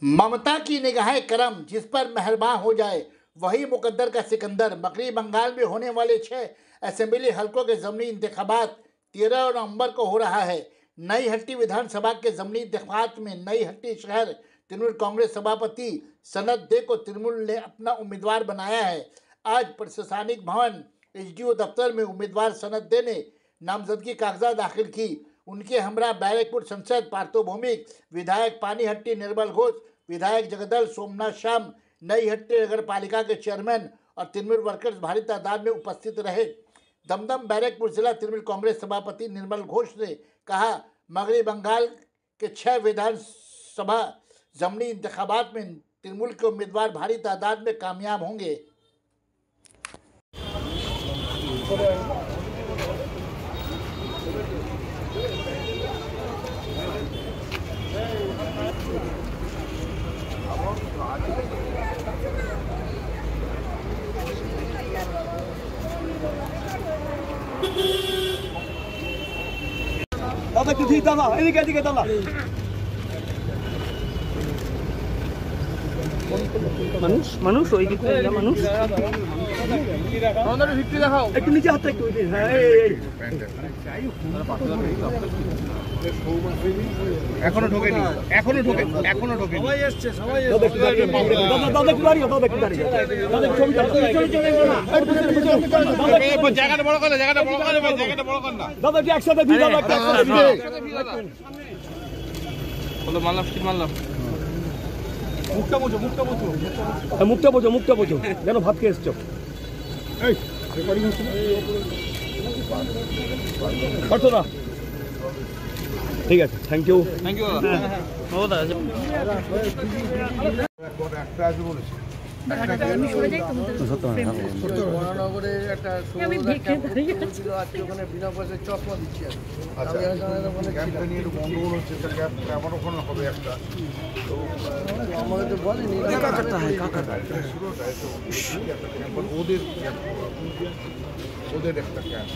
ममता की निगाहे करम, जिस पर मेहरबान हो जाए वही मुकद्दर का सिकंदर। मगरबी बंगाल में होने वाले 6 असेंबली हलकों के ज़मीनी इंतखाबात 13 नवंबर को हो रहा है। नई हट्टी विधानसभा के ज़मीनी इंतखाबात में नई हट्टी शहर तृणमूल कांग्रेस सभापति सनत दे को तृणमूल ने अपना उम्मीदवार बनाया है। आज प्रशासनिक भवन एसडीओ दफ्तर में उम्मीदवार सनत दे ने नामजदगी कागजात दाखिल की। उनके हमरा बैरकपुर संसद पार्थो भौमिक, विधायक पानीहट्टी निर्मल घोष, विधायक जगदल सोमनाथ शाम, नई हट्टी नगर पालिका के चेयरमैन और तृणमूल वर्कर्स भारी तादाद में उपस्थित रहे। दमदम बैरकपुर जिला तृणमूल कांग्रेस सभापति निर्मल घोष ने कहा, मगरबी बंगाल के 6 विधानसभा ज़मीनी इंतखाबात में तृणमूल के उम्मीदवार भारी तादाद में कामयाब होंगे। দাদা একটু ঠিক দাদা, এদিকে এদিকে দাদা। মানুষ মানুষ ওই দিকে মানুষ একটু নিচে হাতটা একটু, হ্যাঁ এখনো ঢোকেনি, এখনো ঢোকেনি, এখনো ঢোকেনি। সবাই এসছে, সবাই এসছে। দাদা দাদা একটু দাঁড়িয়ে, দাদা একটু দাঁড়িয়ে, দাদা ছবি জায়গাটা বড় করে, জায়গাটা বড় করে ভাই, জায়গাটা বড় কর না। দাদা কি একসাথে দি, দাদা একসাথে দি, বলো মারলাম, কি মারলাম। মুখটা বোঝো, মুখটা বোঝো, মুখটা বোঝো, মুখটা বোঝো, যেন ভাত খেয়ে এসছো। এই রেকর্ডিং হচ্ছে না, করছো না? ঠিক আছে, থ্যাংক ইউ, থ্যাংক ইউ দাদা। ও দাদা একটা আছে বলেছে মহানগরের একটা আজকে ওখানে বিনা পয়সায় চশমা দিচ্ছি। গন্ডগোল হচ্ছে, আমার ওখানে হবে একটা, আমাকে তো বলেনি ওদের ওদের একটা ক্যাম্প।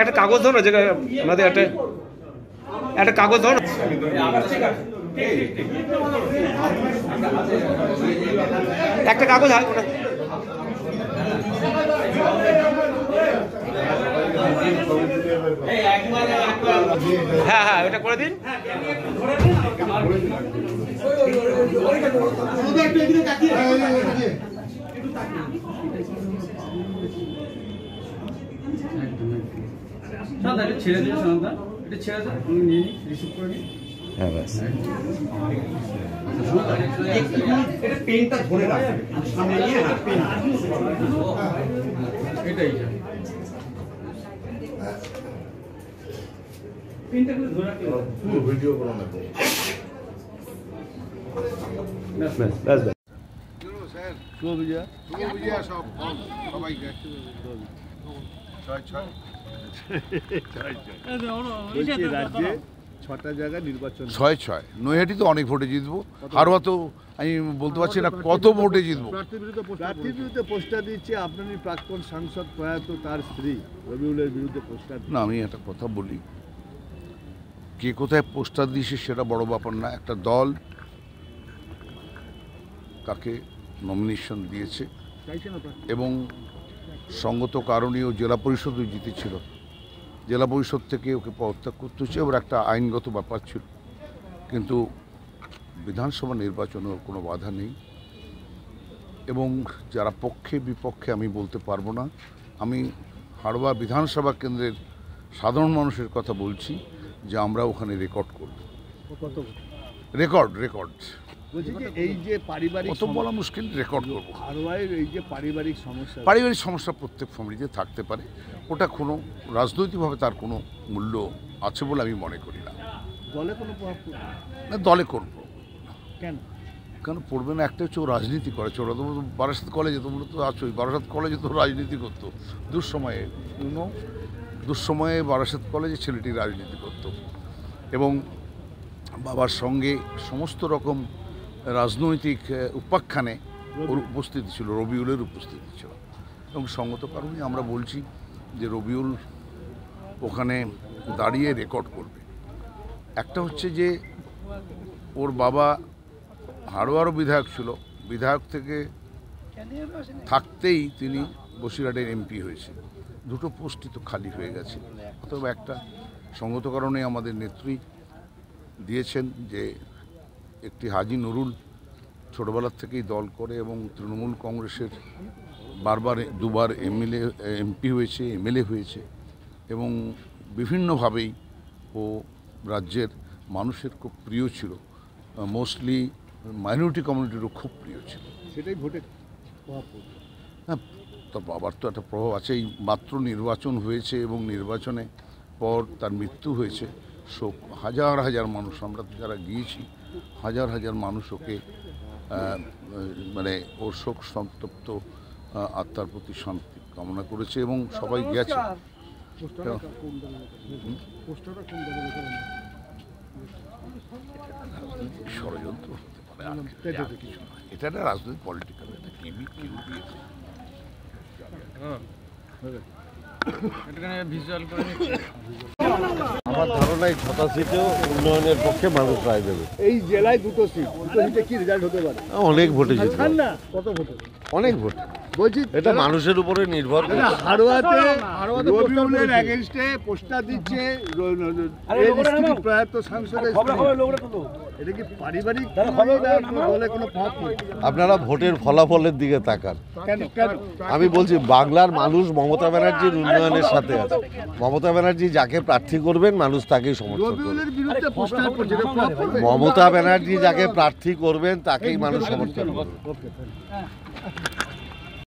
একটা কাগজ ধরো, যে আমাদের একটা কাগজ ধরো। একটা কাগজ, হ্যাঁ হ্যাঁ ওটা করে দিন। ছেড়ে দিন, সন্ধ্যা এটা ছেড়ে দেন, নিয়ে নিই, রিসিভ করে নিই। হ্যাঁ ব্যাস, এটা পেনটা ধরে রাখবে সামনে নিয়ে, পেন এটাই পেনটা ধরে রাখতে ভিডিও করে নেবো। ব্যাস ব্যাস ব্যাস। শুভ বিজয়া, শুভ বিজয়া সব সবাইকে। 6টা জায়গায় নির্বাচন, 6-6 নৈহাটি তো অনেক ভোটে জিতবো, হারোয়া তো আমি বলতে পারছি না কত ভোটে জিতবো। প্রার্থীর বিরুদ্ধে পোস্টার দিচ্ছে আপনারই প্রাক্তন সাংসদ প্রয়াত তার স্ত্রী রবিউলের বিরুদ্ধে পোস্টার। না, আমি একটা কথা বলি, কে কোথায় পোস্টার দিয়েছে সেটা বড় ব্যাপার না। একটা দল তাকে নমিনেশন দিয়েছে এবং সঙ্গত কারণেও জেলা পরিষদও জিতেছিল, জেলা পরিষদ থেকে ওকে পদত্যাগ করতে হচ্ছে, এবার একটা আইনগত ব্যাপার ছিল। কিন্তু বিধানসভা নির্বাচনের কোনো বাধা নেই এবং যারা পক্ষে বিপক্ষে আমি বলতে পারবো না। আমি হাড়োয়া বিধানসভা কেন্দ্রের সাধারণ মানুষের কথা বলছি যে আমরা ওখানে রেকর্ড করব। রেকর্ড বলছি যে এই যে পারিবারিক, কত বলা মুশকিল, রেকর্ড করবো। হাড়োয়ায় এই যে পারিবারিক সমস্যা প্রত্যেক ফ্যামিলিতে থাকতে পারে, ওটা কোনো রাজনৈতিকভাবে তার কোনো মূল্য আছে বলে আমি মনে করি না। দলে কোনো প্রভাব পড়বে না, দলে করবো কেন? কেন পড়বে না? একটা হচ্ছে ও রাজনীতি করেছে, ওরা তো বারাসাত কলেজে, তোমরা তো আছোই, বারাসাত কলেজে তো রাজনীতি করতো দুঃসময়ে বারাসাত কলেজে ছেলেটি রাজনীতি করতো এবং বাবার সঙ্গে সমস্ত রকম রাজনৈতিক উপাখ্যানে ওর উপস্থিতি ছিল, রবিউলের উপস্থিতি ছিল এবং সঙ্গত কারণে আমরা বলছি যে রবিউল ওখানে দাঁড়িয়ে রেকর্ড করবে। একটা হচ্ছে যে ওর বাবা হাড়োয়ারও বিধায়ক ছিল, বিধায়ক থেকে থাকতেই তিনি বসিরহাটের এমপি হয়েছে, দুটো পোস্টই তো খালি হয়ে গেছে। অথবা একটা সঙ্গত কারণে আমাদের নেত্রী দিয়েছেন যে একটি হাজী নুরুল ছোটোবেলার থেকেই দল করে এবং তৃণমূল কংগ্রেসের দুবার এমপি হয়েছে, এমএলএ হয়েছে এবং বিভিন্নভাবেই ও রাজ্যের মানুষের খুব প্রিয় ছিল, মোস্টলি মাইনরিটি কমিউনিটিরও খুব প্রিয় ছিল। সেটাই ভোটে প্রভাব পড়বে। হ্যাঁ, তার বাবার তো একটা প্রভাব আছেই। মাত্র নির্বাচন হয়েছে এবং নির্বাচনে পর তার মৃত্যু হয়েছে। শোক হাজার হাজার মানুষ, আমরা যারা গিয়েছি হাজার হাজার মানুষ ওকে মানে ওর শোক সন্তপ্ত আত্মার প্রতি শান্তি কামনা করেছে এবং সবাই গেছে। ষড়যন্ত্র হতে পারে, এটা একটা রাজনৈতিক পলিটিক্যাল, এটা কেবি কেউ দিয়েছে। আমার ধারণায় 6টা সিটেও উন্নয়নের পক্ষে মানুষ রায় দেবে। এই জেলায় দুটো সিটে কি রেজাল্ট হতে পারে? অনেক ভোটে জিতবে, না কত ভোটে? অনেক ভোট। বলছি এটা মানুষের উপরে নির্ভর করে। হাড়োয়াতে রবিউলের এগেইনস্টে পোস্টার দিচ্ছে প্রয়াত সাংসদ। এটা কি পারিবারিক দলে কোনো প্রভাব নেই? আপনারা ভোটের ফলাফলের দিকে তাকান। কেন? আমি বলছি বাংলার মানুষ মমতা ব্যানার্জির উন্নয়নের সাথে আছে। মমতা ব্যানার্জি যাকে প্রার্থী করবেন মানুষ তাকেই সমর্থন করবে। রবিউলের বিরুদ্ধে পোস্টার করছে, এটা প্রভাব পড়বে? মমতা ব্যানার্জি যাকে প্রার্থী করবেন তাকেই মানুষ সমর্থন করবে।